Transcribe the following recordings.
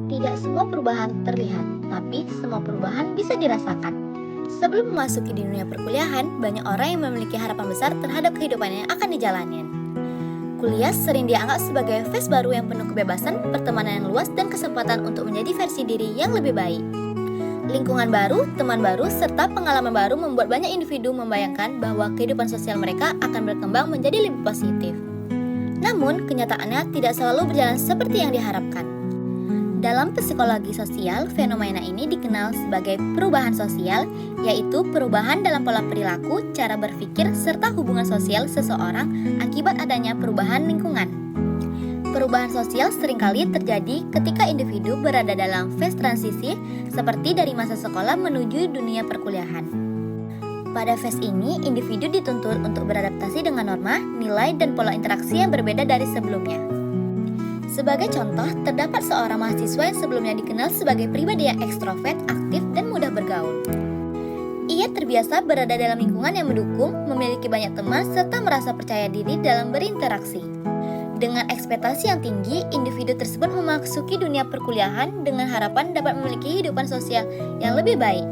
Tidak semua perubahan terlihat, tapi semua perubahan bisa dirasakan. Sebelum memasuki di dunia perkuliahan, banyak orang yang memiliki harapan besar terhadap kehidupan yang akan dijalani. Kuliah sering dianggap sebagai fase baru yang penuh kebebasan, pertemanan yang luas, dan kesempatan untuk menjadi versi diri yang lebih baik. Lingkungan baru, teman baru, serta pengalaman baru membuat banyak individu membayangkan bahwa kehidupan sosial mereka akan berkembang menjadi lebih positif. Namun, kenyataannya tidak selalu berjalan seperti yang diharapkan. Dalam psikologi sosial, fenomena ini dikenal sebagai perubahan sosial, yaitu perubahan dalam pola perilaku, cara berpikir, serta hubungan sosial seseorang akibat adanya perubahan lingkungan. Perubahan sosial seringkali terjadi ketika individu berada dalam fase transisi, seperti dari masa sekolah menuju dunia perkuliahan. Pada fase ini, individu dituntut untuk beradaptasi dengan norma, nilai, dan pola interaksi yang berbeda dari sebelumnya. Sebagai contoh, terdapat seorang mahasiswa yang sebelumnya dikenal sebagai pribadi yang ekstrovert, aktif, dan mudah bergaul. Ia terbiasa berada dalam lingkungan yang mendukung, memiliki banyak teman, serta merasa percaya diri dalam berinteraksi. Dengan ekspektasi yang tinggi, individu tersebut memasuki dunia perkuliahan dengan harapan dapat memiliki kehidupan sosial yang lebih baik.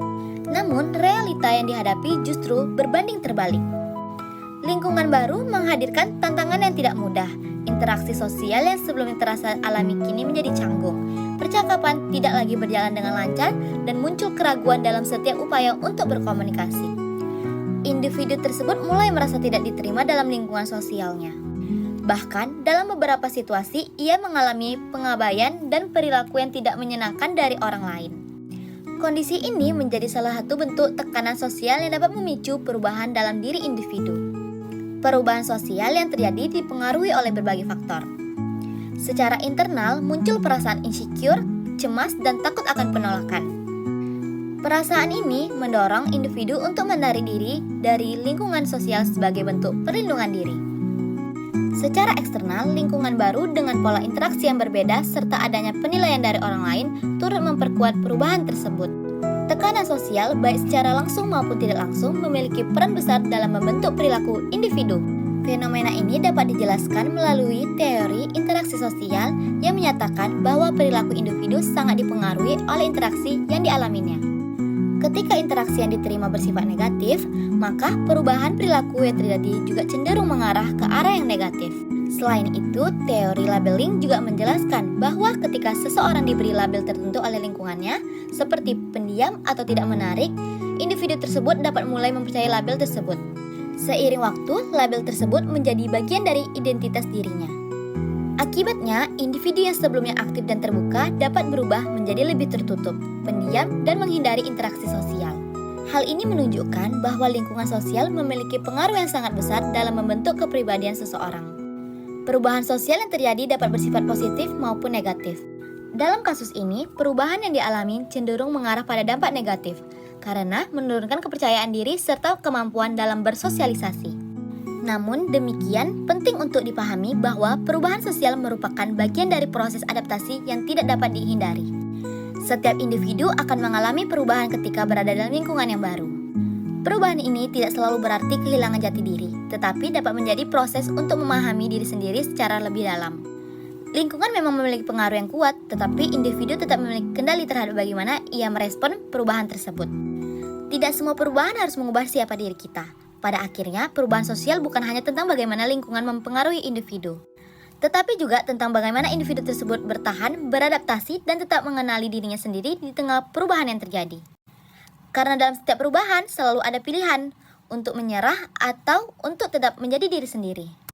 Namun, realita yang dihadapi justru berbanding terbalik. Lingkungan baru menghadirkan tantangan yang tidak mudah. Interaksi sosial yang sebelumnya terasa alami kini menjadi canggung. Percakapan tidak lagi berjalan dengan lancar dan muncul keraguan dalam setiap upaya untuk berkomunikasi. Individu tersebut mulai merasa tidak diterima dalam lingkungan sosialnya. Bahkan dalam beberapa situasi ia mengalami pengabaian dan perilaku yang tidak menyenangkan dari orang lain. Kondisi ini menjadi salah satu bentuk tekanan sosial yang dapat memicu perubahan dalam diri individu. Perubahan sosial yang terjadi dipengaruhi oleh berbagai faktor. Secara internal muncul perasaan insecure, cemas, dan takut akan penolakan. Perasaan ini mendorong individu untuk menarik diri dari lingkungan sosial sebagai bentuk perlindungan diri. Secara eksternal, lingkungan baru dengan pola interaksi yang berbeda serta adanya penilaian dari orang lain turut memperkuat perubahan tersebut. Tekanan sosial, baik secara langsung maupun tidak langsung, memiliki peran besar dalam membentuk perilaku individu. Fenomena ini dapat dijelaskan melalui teori interaksi sosial yang menyatakan bahwa perilaku individu sangat dipengaruhi oleh interaksi yang dialaminya. Ketika interaksi yang diterima bersifat negatif, maka perubahan perilaku yang terjadi juga cenderung mengarah ke arah yang negatif. Selain itu, teori labeling juga menjelaskan bahwa ketika seseorang diberi label tertentu oleh lingkungannya, seperti pendiam atau tidak menarik, individu tersebut dapat mulai mempercayai label tersebut. Seiring waktu, label tersebut menjadi bagian dari identitas dirinya. Akibatnya, individu yang sebelumnya aktif dan terbuka dapat berubah menjadi lebih tertutup, pendiam, dan menghindari interaksi sosial. Hal ini menunjukkan bahwa lingkungan sosial memiliki pengaruh yang sangat besar dalam membentuk kepribadian seseorang. Perubahan sosial yang terjadi dapat bersifat positif maupun negatif. Dalam kasus ini, perubahan yang dialami cenderung mengarah pada dampak negatif, karena menurunkan kepercayaan diri serta kemampuan dalam bersosialisasi. Namun demikian, penting untuk dipahami bahwa perubahan sosial merupakan bagian dari proses adaptasi yang tidak dapat dihindari. Setiap individu akan mengalami perubahan ketika berada dalam lingkungan yang baru. Perubahan ini tidak selalu berarti kehilangan jati diri, tetapi dapat menjadi proses untuk memahami diri sendiri secara lebih dalam. Lingkungan memang memiliki pengaruh yang kuat, tetapi individu tetap memiliki kendali terhadap bagaimana ia merespon perubahan tersebut. Tidak semua perubahan harus mengubah siapa diri kita. Pada akhirnya, perubahan sosial bukan hanya tentang bagaimana lingkungan mempengaruhi individu, tetapi juga tentang bagaimana individu tersebut bertahan, beradaptasi, dan tetap mengenali dirinya sendiri di tengah perubahan yang terjadi. Karena dalam setiap perubahan selalu ada pilihan untuk menyerah atau untuk tetap menjadi diri sendiri.